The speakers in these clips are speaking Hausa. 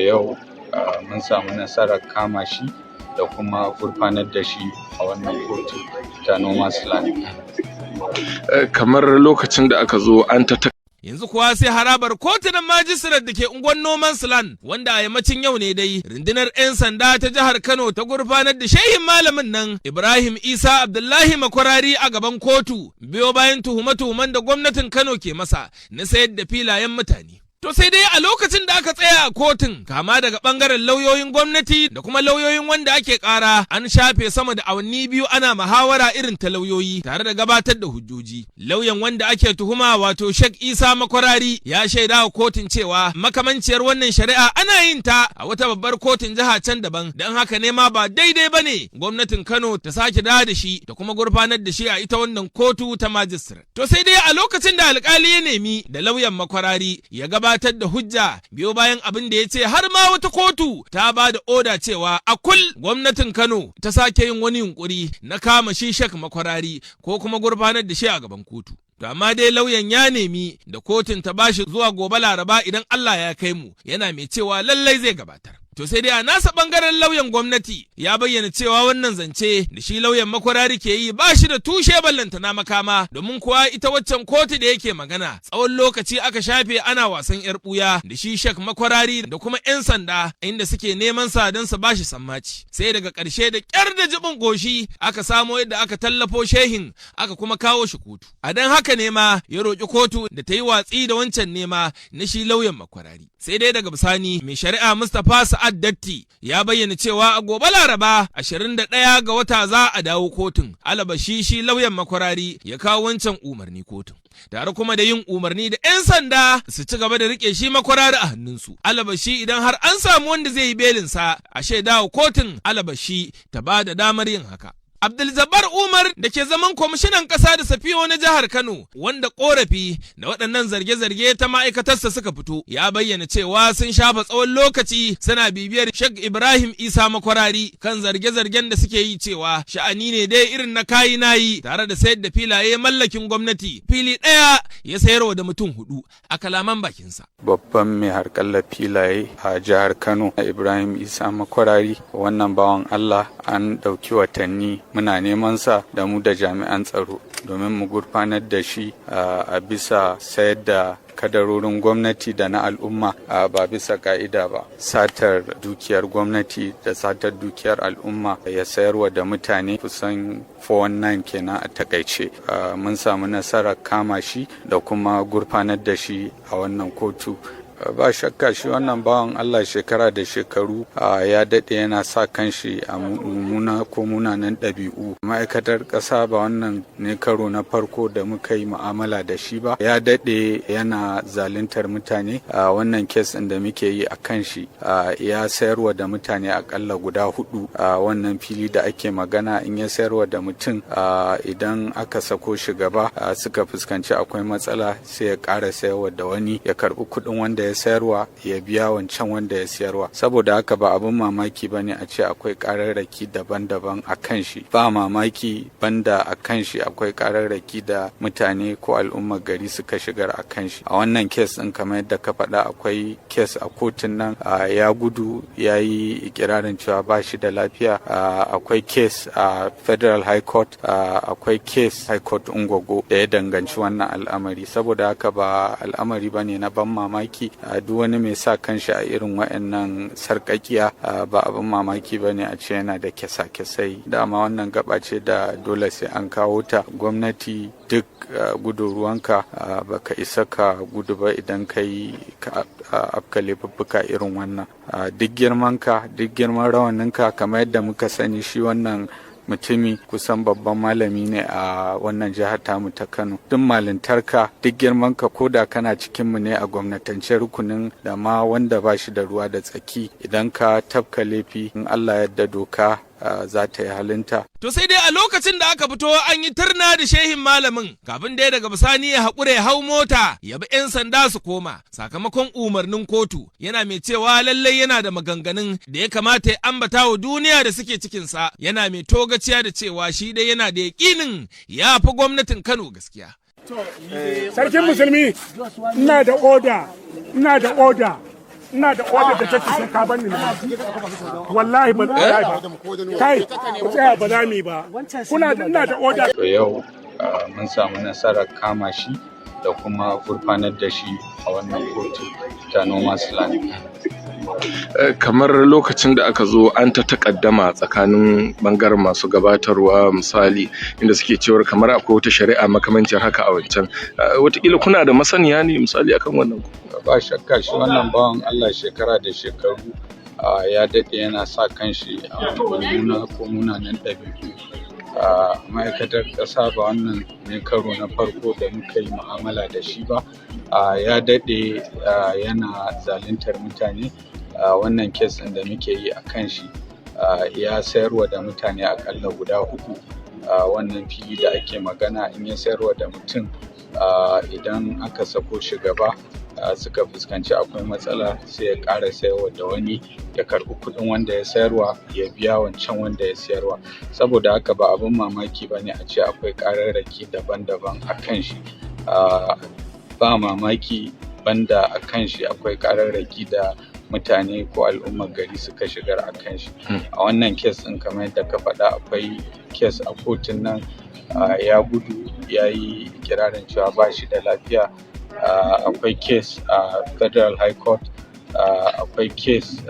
yau mun samu nasarar kama shi da kuma gurfanar da shi a wannan kotu ta Noman's Land. Kamar lokacin da aka zo an ta yanzu kuwa sai harabar kotunan majistirar da ke unguwar Noman's Land wanda a yammacin yau ne dai rundunar 'yan sanda ta jihar Kano ta gurfanar da shehin malamin nan Ibrahim Isa Abdullahi Makwarari a gaban kotu biyo bayan tuhume-tuhumen da gwamnatin Kano ke masa na sayar da filayen mutane. To sai dai a lokacin da aka tsaya a kotun kama daga bangaren lauyoyin gwamnati da kuma lauyoyin wanda ake kara an shafe sama da awanni biyu ana muhawara irin ta lauyoyi tare da gabatar da hujjoji. Lauyan wanda ake tuhuma wato Sheikh Isa Makwarari ya shaida wa kotun cewa makamanciyar wannan shari'a ana yin ta a wata babbar kotun jiha can daban dan haka ne ma ba daidai bane gwamnatin Kano ta sake dawo da shi da kuma gurfanar da shi a ita wannan kotu ta majistare. To sai dai a lokacin da alkali ya nemi da lauyan Makwarari ya gabatar da hujja biyo bayan abin da ya ce har ma wata kotu ta ba da oda cewa a gwamnatin Kano ta sake yin wani yunkuri na kama shi Sheikh Makwarari ko kuma gurfanar da shi a gaban kotu. To amma dai lauyan ya nemi da kotun ta bashi zuwa gobe Laraba idan Allah ya kai mu yana mai cewa lallai zai gabatar. To sai dai a nasa bangaren lauyan gwamnati ya bayyana cewa wannan zance da shi lauyan Makwarari ke yi ba shi da tushe ballantana makama domin kuwa ita waccan kotu da yake magana tsawon lokaci aka shafe ana wasan yar buya da shi Sheikh Makwarari da kuma 'yan sanda inda suke neman sa don su bashi sammaci. Sai daga ƙarshe da ƙyar da jibin goshi aka samo yadda aka tallafo shehin aka kuma kawo shi kotu. A dan haka ne ma ya roƙi kotu da ta yi watsi da wancan nema na shi lauyan Makwarari. Sai dai daga bisani mai shari'a Mustapha Datti ya bayyana cewa a gobe Laraba 21 ga wata za a dawo kotun. Alabashi shi lauyan Makwarari ya kawo wancan umarni kotun. Tare kuma da yin umarni da 'yan sanda su ci gaba da rike shi Makwarari a hannunsu. Alabashi idan har an samu wanda zai yi belinsa a shaidawa kotun alabashi ta ba da damar yin haka. Abdul-Jabbar Umar da ke zaman kwamishinan ƙasa da safiyo na jihar Kano wanda ƙorafi da waɗannan zarge-zarge ta ma'aikatarsa suka fito ya bayyana cewa sun shafa tsawon lokaci suna bibiyar Sheikh Ibrahim Isa Makwarari kan zarge-zargen da suke yi cewa sha'ani ne dai irin na kayi nayi tare da sayar da filaye mallakin gwamnati fili ɗaya ya sayarwa da mutum 4 a kalaman bakinsa. Babban mai harƙallar filaye a jihar Kano Ibrahim Isa Makwarari wannan bawan Allah an ɗauki watanni muna neman sa da mu da jami'an tsaro domin mu gurfanar da shi a bisa sayar da kadarorin gwamnati da na al'umma ba bisa ka'ida ba. Satar dukiyar gwamnati da satar dukiyar al'umma ya sayarwa da mutane kusan 419 kenan a takaice. Mun samu nasarar kama shi da kuma gurfanar da shi a wannan kotu. Ba shakka shi wannan bawan Allah shekara da shekaru ya daɗe yana sa kanshi a munanan ɗabi'u. Ma'aikatar ƙasa ba wannan ne karo na farko da muka yi mu'amala da shi ba. Ya daɗe yana zaluntar mutane. Wannan kes ɗin da muke yi a kan shi ya sayarwa da mutane akalla guda 4. Wannan fili da ake magana in ya sayarwa da mutum idan aka sako shi gaba suka fuskanci akwai matsala sai ya ƙara sayarwa da wani ya karɓi kuɗin wanda ya sayarwa ya biya wancan wanda ya sayarwa. Saboda haka ba abin mamaki bane a ce akwai kararraki daban-daban a kan shi. Ba mamaki banda a kan shi akwai kararraki da mutane ko al'ummar gari suka shigar a kan shi. A wannan kes din kamar yadda ka faɗa akwai kes a kotun nan ya gudu ya yi ikirarin cewa ba shi da lafiya. Akwai kes a Federal High Court, akwai kes High Court Ungogo da ya danganci wannan al'amari. Saboda haka ba al'amari bane na ban mamaki. Duk wani mai sa kanshi a irin waɗannan sarƙaƙiya ba abin mamaki ba ne a ce yana da kyasa-kyasai. Dama wannan gaba ce da dole sai an kawo ta. Gwamnati duk gudun ruwanka baka isa ka gudu ba idan ka yi afka laifuffuka irin wannan. Duk girmanka duk girman rawaninka kamar yadda muka sani shi wannan mutumi kusan babban malami ne a wannan jihar tamu ta Kano. Duk malintarka duk girmanka ko da kana cikinmu ne a gwamnatance rukunin da ma wanda ba shi da ruwa da tsaki idan ka tafka laifi in Allah yadda doka za ta yi halinta. To sai dai a lokacin da aka fito an yi turna da shehin malamin kafin dai daga bisani ya haƙura ya hau mota ya bi 'yan sanda su koma sakamakon umarnin kotu yana mai cewa lallai yana da maganganun da ya kamata ya ambata wa duniya da suke cikinsa yana mai togaciya da cewa shi dai yana da yaƙinin ya fi gwamnatin Kano gaskiya. Sarkin musulmi ina da oda ina da order da take sai ka bani ne wallahi ba kai ku tsaya ba za mu ba ina da order. To yau mun samu nasarar kama shi da kuma gurfanar da shi a wannan kotu ta noma Malan. Kamar lokacin da aka zo an ta takaddama tsakanin bangaren masu gabatarwa misali inda suke cewar kamar akwai wata shari'a makamancin haka a wancan watakila kuna da masaniya ne misali akan wannan? Ba shakka shi wannan bawan Allah shekara da shekaru ya daɗe yana sa kanshi a munanan ɗabi'u. Ma'aikatar ƙasa ba wannan ne karo na farko da muka yi mu'amala da shi ba. Ya daɗe yana zaluntar mutane. Wannan kes ɗin da muke yi a kan shi ya sayarwa da mutane akalla guda 4 wannan fili da ake magana. In ya sayarwa da mutum idan aka sako shi gaba suka fuskanci akwai matsala sai ya ƙara sayarwa da wani ya karɓi kuɗin wanda ya sayarwa ya biya wancan wanda ya sayarwa. Saboda haka ba abin mamaki ba ne a ce akwai ƙararraki daban-daban a kan shi. Ba mamaki banda a kan shi akwai ƙararraki da mutane ko al'ummar gari suka shigar a kan shi. A wannan kes ɗin kamar yadda ka faɗa akwai kes a kotun nan ya gudu ya yi ikirarin cewa ba shi da lafiya. Akwai kes a Federal High Court, akwai kes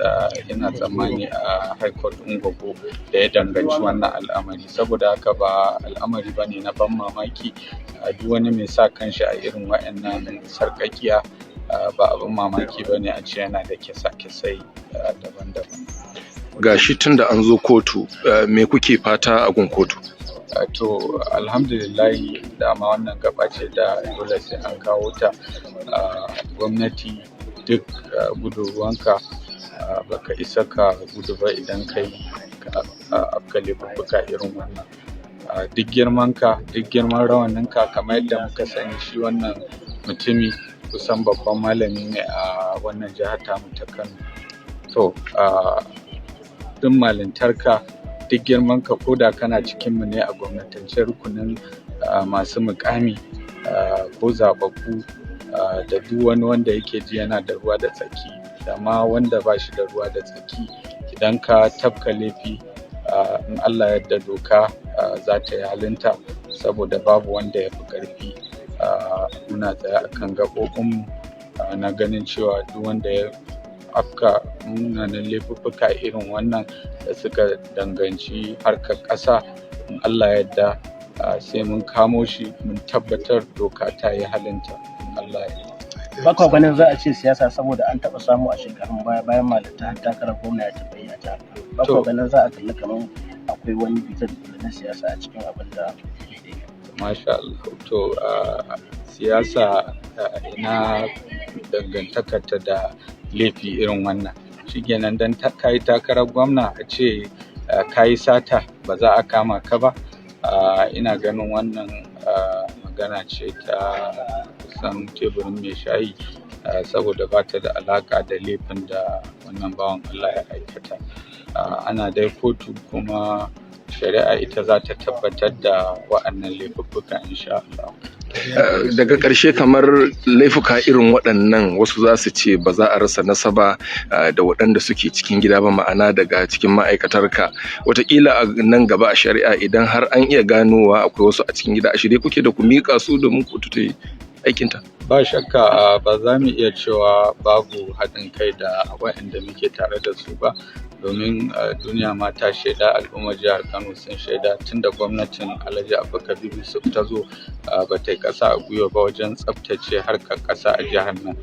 ina tsammani a High Court Ngogo da ya danganci wannan al'amari. Saboda haka ba al'amari ba ne na ban mamaki. Duk wani mai sa kanshi a irin waɗannan sarƙaƙiya ba abin mamaki ba ne a ce yana da kisa-kisai daban-daban. Ga shi tun da an zo kotu, me kuke fata a gun kotu? To alhamdulillahi dama wannan gaba ce da dole sai an kawo ta. Gwamnati duk gudu ruwanka baka isa ka gudu ba idan kai afka laifuka irin wannan. Duk girmanka duk girman rawaninka kamar yadda muka sani shi wannan mutumi kusan babban malami ne a wannan jihar tamu ta Kano. To duk malintarka duk girman ka koda kana cikin mu ne a gwamnatance rukunin masu mukami ko zababbu da duk wani wanda yake ji yana da ruwa da tsaki da ma wanda ba shi da ruwa da tsaki idan ka tafka laifi in Allah yadda doka za ta yi halinta saboda babu wanda ya fi ƙarfi. Muna tsaye akan gaɓoɓinmu na ganin cewa duk wanda ya afka munanan laifuffuka irin wannan da suka danganci harkar ƙasa in Allah yadda sai mun kamo shi mun tabbatar doka ta yi halinta in Allah yadda. Bakwa ganin za a ce siyasa saboda an taɓa samu a shekarun baya bayan Malan ta takarar gwamna ya taɓa yi a jihar. Bakwa ganin za a kalli kamar akwai wani bitar na siyasa a cikin abin da Masha Allah. To siyasa ina dangantakarta da laifi irin wannan. Shikenan dan kayi takarar gwamna a ce kayi sata ba za a kama ka ba. Ina ganin wannan magana ce ta kusan teburin mai shayi saboda ba ta da alaƙa da laifin da wannan bawan Allah ya aikata. Ana dai kotu kuma shari'a ita za ta tabbatar da wa'annan laifuffuka insha Allah. Daga ƙarshe kamar laifuka irin waɗannan wasu za su ce ba za a rasa nasaba da waɗanda suke cikin gida ba ma'ana daga cikin ma'aikatarka wataƙila a nan gaba a shari'a idan har an iya ganowa akwai wasu a cikin gida a shirye kuke da ku miƙa su domin kotu ta yi aikinta? Ba shakka ba za mu iya cewa babu haɗin kai da waɗanda muke tare da su ba domin duniya ma ta shaida al'ummar jihar Kano sun shaida tun da gwamnatin Alhaji Abubakar Yusuf ta zo ba ta yi ƙasa a gwiwa ba wajen tsaftace harkar ƙasa a jihar nan.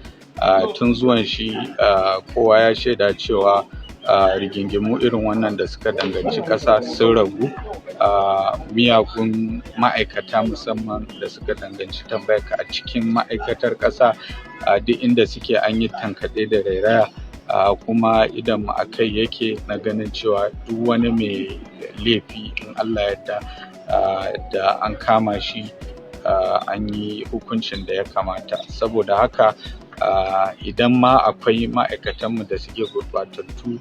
Tun zuwan shi kowa ya shaida cewa rigingimu irin wannan da suka danganci ƙasa sun ragu. Miyagun ma'aikata musamman da suka danganci tambayarka a cikin ma'aikatar ƙasa duk inda suke an yi tankaɗe da rairaya kuma idan mu akai yake na ganin cewa duk wani mai laifi in Allah yadda da an kama shi an yi hukuncin da ya kamata. Saboda haka idan ma akwai ma'aikatanmu da suke gurɓatattu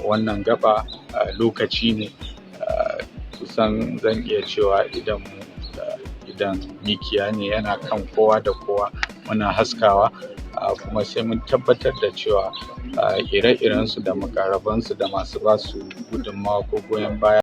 wannan gaba lokaci ne kusan zan iya cewa idan mikiya ne yana kan kowa da kowa muna haskawa kuma sai mun tabbatar da cewa ire-irensu da makarabansu da masu basu gudunmawa ko goyon baya